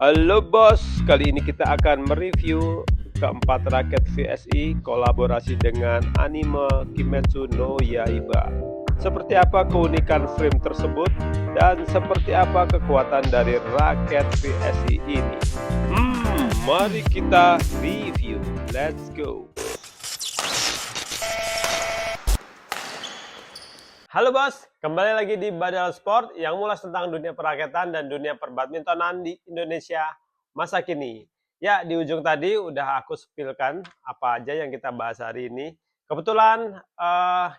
Halo bos, kali ini kita akan mereview keempat raket VSI kolaborasi dengan anime Kimetsu no Yaiba. Seperti apa keunikan frame tersebut dan seperti apa kekuatan dari raket VSI ini? Mari kita review. Let's go. Halo bos, kembali lagi di Badal Sport yang mulas tentang dunia peraketan dan dunia perbadmintonan di Indonesia masa kini. Ya, di ujung tadi udah aku spillkan apa aja yang kita bahas hari ini. Kebetulan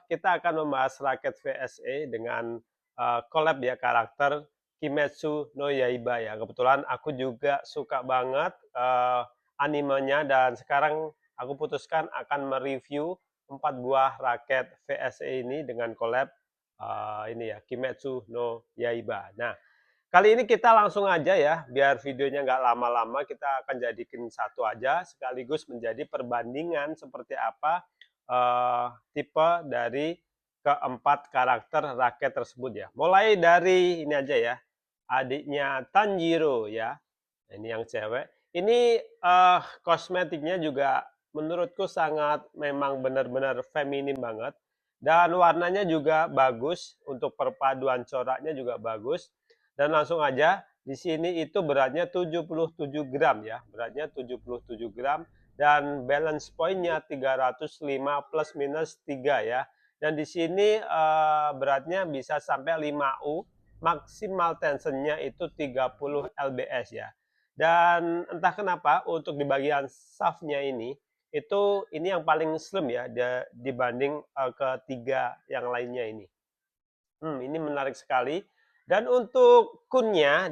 kita akan membahas raket VSA dengan collab ya karakter Kimetsu no Yaiba ya. Kebetulan aku juga suka banget animenya dan sekarang aku putuskan akan mereview 4 buah raket VSA ini dengan collab ini ya Kimetsu no Yaiba. Nah, kali ini kita langsung aja ya, biar videonya nggak lama-lama, kita akan jadikan satu aja sekaligus menjadi perbandingan seperti apa tipe dari keempat karakter raket tersebut ya. Mulai dari ini aja ya, adiknya Tanjiro ya. Ini yang cewek. Ini kosmetiknya juga menurutku sangat memang benar-benar feminim banget. Dan warnanya juga bagus, untuk perpaduan coraknya juga bagus. Dan langsung aja, di sini itu beratnya 77 gram ya, beratnya 77 gram. Dan balance pointnya 305 plus minus 3 ya. Dan di sini beratnya bisa sampai 5U, maksimal tensionnya itu 30 lbs ya. Dan entah kenapa untuk di bagian shaftnya ini yang paling slim ya dibanding ketiga yang lainnya ini. Ini menarik sekali. Dan untuk kunnya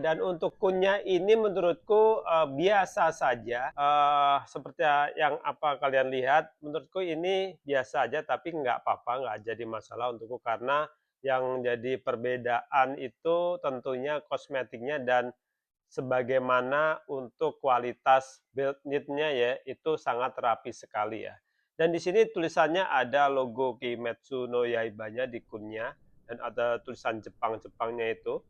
ini menurutku biasa saja. Seperti yang apa kalian lihat, menurutku ini biasa aja, tapi nggak apa-apa, nggak jadi masalah untukku karena yang jadi perbedaan itu tentunya kosmetiknya dan sebagaimana untuk kualitas build knitnya ya itu sangat rapi sekali ya. Dan di sini tulisannya ada logo Kimetsu no Yaiba-nya di kunnya dan ada tulisan Jepang-Jepangnya itu.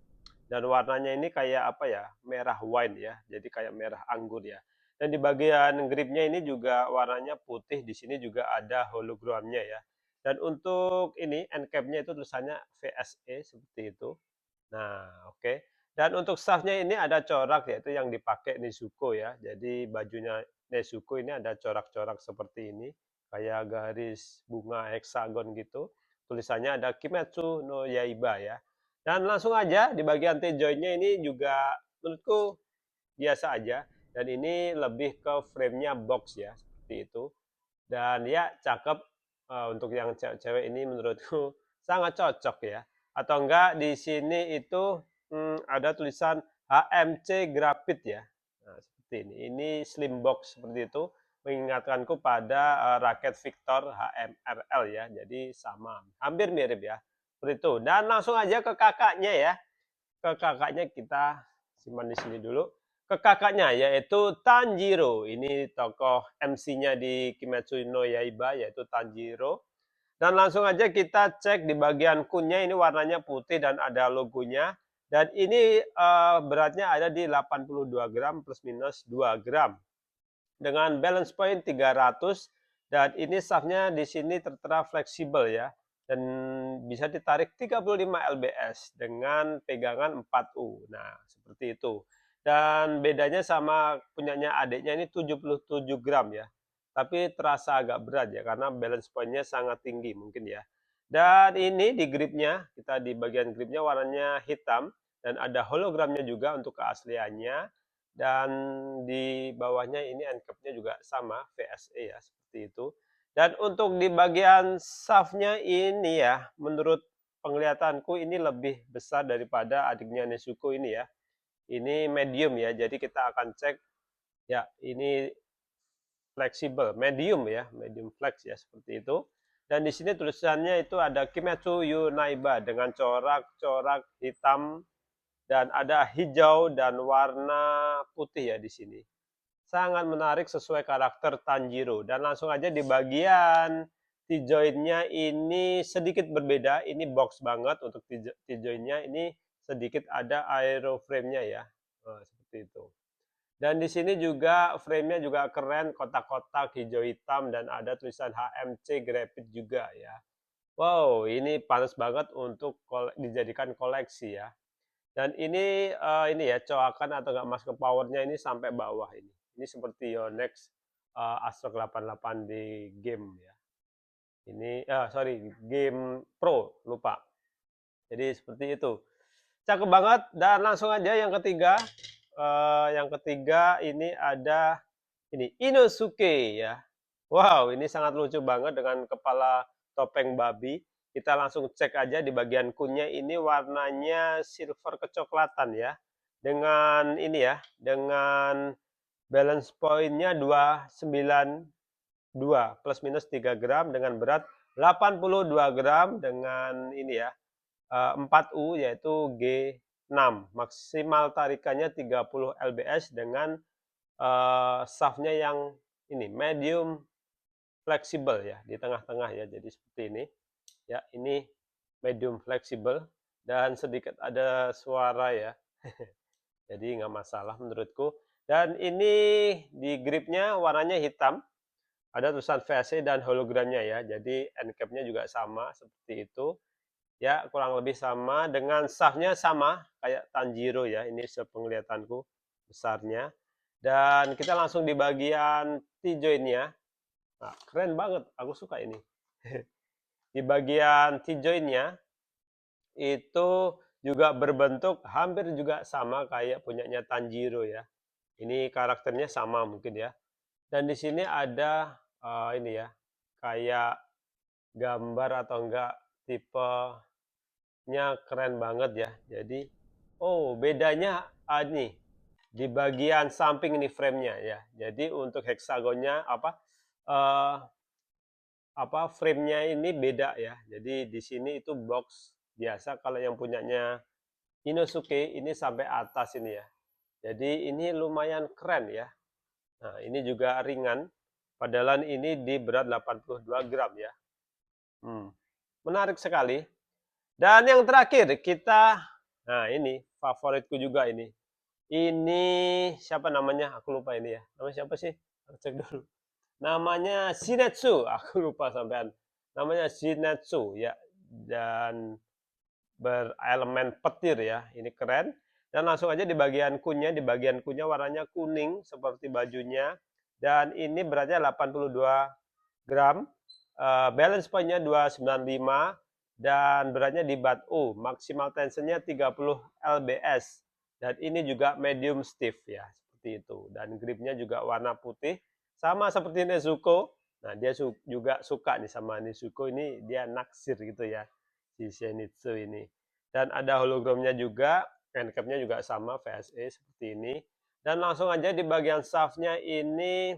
Dan warnanya ini kayak apa ya? Merah wine ya. Jadi kayak merah anggur ya. Dan di bagian gripnya ini juga warnanya putih. Di sini juga ada hologramnya ya. Dan untuk ini end cap-nya itu tulisannya VSE seperti itu. Nah, oke. Dan untuk staffnya ini ada corak yaitu yang dipakai Nezuko ya. Jadi bajunya Nezuko ini ada corak-corak seperti ini, kayak garis bunga heksagon gitu. Tulisannya ada Kimetsu no Yaiba ya. Dan langsung aja di bagian T-joint-nya ini juga menurutku biasa aja. Dan ini lebih ke frame-nya box ya, seperti itu. Dan ya cakep, untuk yang cewek-cewek ini menurutku sangat cocok ya. Atau enggak di sini itu ada tulisan HMC Graphit ya. Nah, seperti ini. Ini slim box seperti itu mengingatkanku pada raket Victor HMRL ya. Jadi sama, hampir mirip ya. Seperti itu. Dan langsung aja ke kakaknya ya. Ke kakaknya kita simpan di sini dulu. Ke kakaknya yaitu Tanjiro. Ini tokoh MC-nya di Kimetsu no Yaiba yaitu Tanjiro. Dan langsung aja kita cek di bagian kunnya, ini warnanya putih dan ada logonya. Dan ini beratnya ada di 82 gram plus minus 2 gram. Dengan balance point 300 dan ini shaftnya di sini tertera fleksibel ya. Dan bisa ditarik 35 lbs dengan pegangan 4U. Nah, seperti itu. Dan bedanya sama punyanya adiknya ini 77 gram ya. Tapi terasa agak berat ya karena balance point-nya sangat tinggi mungkin ya. Dan ini di gripnya, kita di bagian gripnya warnanya hitam dan ada hologramnya juga untuk keasliannya. Dan di bawahnya ini end cap-nya juga sama VSA ya seperti itu. Dan untuk di bagian shaft-nya ini ya, menurut penglihatanku ini lebih besar daripada adiknya Nezuko ini ya. Ini medium ya, jadi kita akan cek ya ini fleksibel, medium ya, medium flex ya seperti itu. Dan di sini tulisannya itu ada Kimetsu Yunaiba dengan corak-corak hitam dan ada hijau dan warna putih ya di sini. Sangat menarik sesuai karakter Tanjiro. Dan langsung aja di bagian T-joint-nya ini sedikit berbeda. Ini box banget untuk T-joint-nya. Ini sedikit ada aeroframe-nya ya. Seperti itu. Dan di sini juga frame-nya juga keren, kotak-kotak hijau hitam dan ada tulisan HMC Graphic juga ya. Wow, ini pantas banget untuk dijadikan koleksi ya. Dan ini ya coakan atau nggak masker powernya ini sampai bawah ini. Ini seperti Yonex Astrok 88 di game ya. Ini sorry, game Pro, lupa. Jadi seperti itu. Cakep banget dan langsung aja yang ketiga. Yang ketiga ini ada ini Inosuke ya. Wow, ini sangat lucu banget dengan kepala topeng babi. Kita langsung cek aja di bagian kunnya ini warnanya silver kecoklatan ya. Dengan ini ya, dengan balance point-nya 292 plus minus 3 gram dengan berat 82 gram dengan ini ya 4U yaitu G6. Maksimal tarikannya 30 lbs dengan shaft-nya yang ini medium fleksibel ya di tengah-tengah ya. Jadi seperti ini. Ya, ini medium fleksibel dan sedikit ada suara ya. Jadi nggak masalah menurutku. Dan ini di gripnya warnanya hitam. Ada tulisan VSC dan hologramnya ya. Jadi end cap-nya juga sama seperti itu. Ya, kurang lebih sama dengan shaft-nya sama kayak Tanjiro ya. Ini sepenglihatanku besarnya. Dan kita langsung di bagian T-joint-nya. Nah, keren banget. Aku suka ini. Di bagian T-joint-nya itu juga berbentuk hampir juga sama kayak punyanya Tanjiro ya. Ini karakternya sama mungkin ya. Dan di sini ada ini ya, kayak gambar atau enggak tipenya keren banget ya. Jadi, oh bedanya nih di bagian samping ini frame-nya ya. Jadi untuk heksagonnya eh, frame-nya ini beda ya. Jadi di sini itu box biasa, kalau yang punyanya Inosuke ini sampai atas ini ya. Jadi ini lumayan keren ya. Nah, ini juga ringan. Padahal ini di berat 82 gram ya. Menarik sekali. Dan yang terakhir kita, nah ini favoritku juga ini. Ini siapa namanya? Aku lupa ini ya. Namanya siapa sih? Aku cek dulu. Namanya Shinetsu. Aku lupa sampean. Namanya Shinetsu ya. Dan berelemen petir ya. Ini keren. Dan langsung aja di bagian kunnya warnanya kuning seperti bajunya. Dan ini beratnya 82 gram. Balance point-nya 295 dan beratnya di bat U. Maksimal tensionnya 30 lbs. Dan ini juga medium stiff ya, seperti itu. Dan gripnya juga warna putih. Sama seperti Nezuko. Nah, dia juga suka nih sama Nezuko ini, dia naksir gitu ya. Si Zenitsu ini. Dan ada hologramnya juga, handcap-nya juga sama VSA seperti ini. Dan langsung aja di bagian shaft-nya ini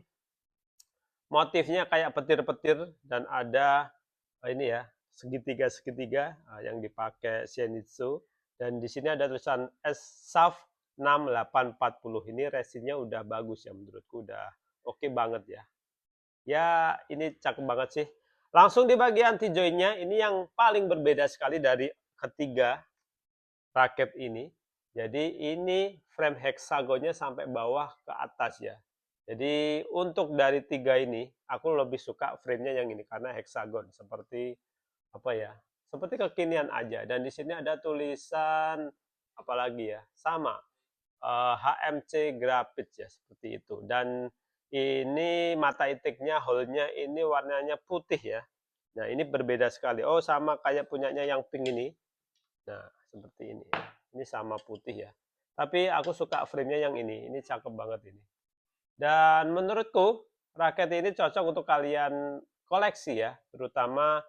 motifnya kayak petir-petir dan ada ini ya, segitiga-segitiga yang dipakai Zenitsu. Dan di sini ada tulisan S-Shaft 6840. Ini resinnya udah bagus ya menurutku, udah oke banget ya. Ya, ini cakep banget sih. Langsung di bagian T-joint-nya, ini yang paling berbeda sekali dari ketiga raket ini. Jadi ini frame heksagonnya sampai bawah ke atas ya. Jadi untuk dari tiga ini, aku lebih suka frame-nya yang ini karena heksagon seperti apa ya? Seperti kekinian aja. Dan di sini ada tulisan apa lagi ya? Sama HMC Graphics ya seperti itu. Dan ini mata itiknya, hole-nya ini warnanya putih ya. Nah ini berbeda sekali. Oh sama kayak punyanya yang pink ini. Nah seperti ini. Ini sama putih ya. Tapi aku suka frame-nya yang ini. Ini cakep banget ini. Dan menurutku raket ini cocok untuk kalian koleksi ya, terutama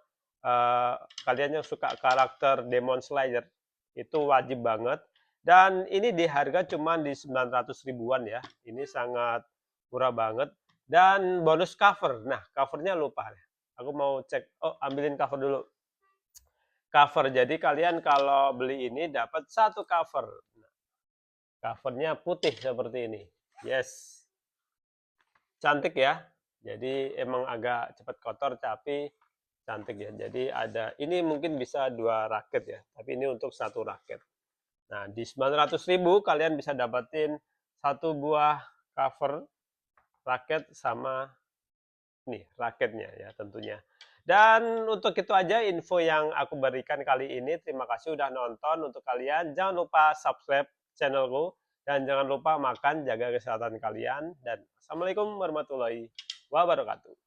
kalian yang suka karakter Demon Slayer itu wajib banget. Dan ini di harga cuma di 900 ribuan ya. Ini sangat murah banget. Dan bonus cover. Nah, covernya lupa. Aku mau cek. Oh, ambilin cover dulu. Cover. Jadi kalian kalau beli ini dapat satu cover. Nah, covernya putih seperti ini. Yes. Cantik ya. Jadi emang agak cepat kotor tapi cantik ya. Jadi ada ini mungkin bisa 2 raket ya, tapi ini untuk 1 raket. Nah, di 900.000 kalian bisa dapetin 1 buah cover raket sama nih raketnya ya tentunya. Dan untuk itu aja info yang aku berikan kali ini. Terima kasih udah nonton. Untuk kalian jangan lupa subscribe channelku dan jangan lupa makan, jaga kesehatan kalian, dan assalamualaikum warahmatullahi wabarakatuh.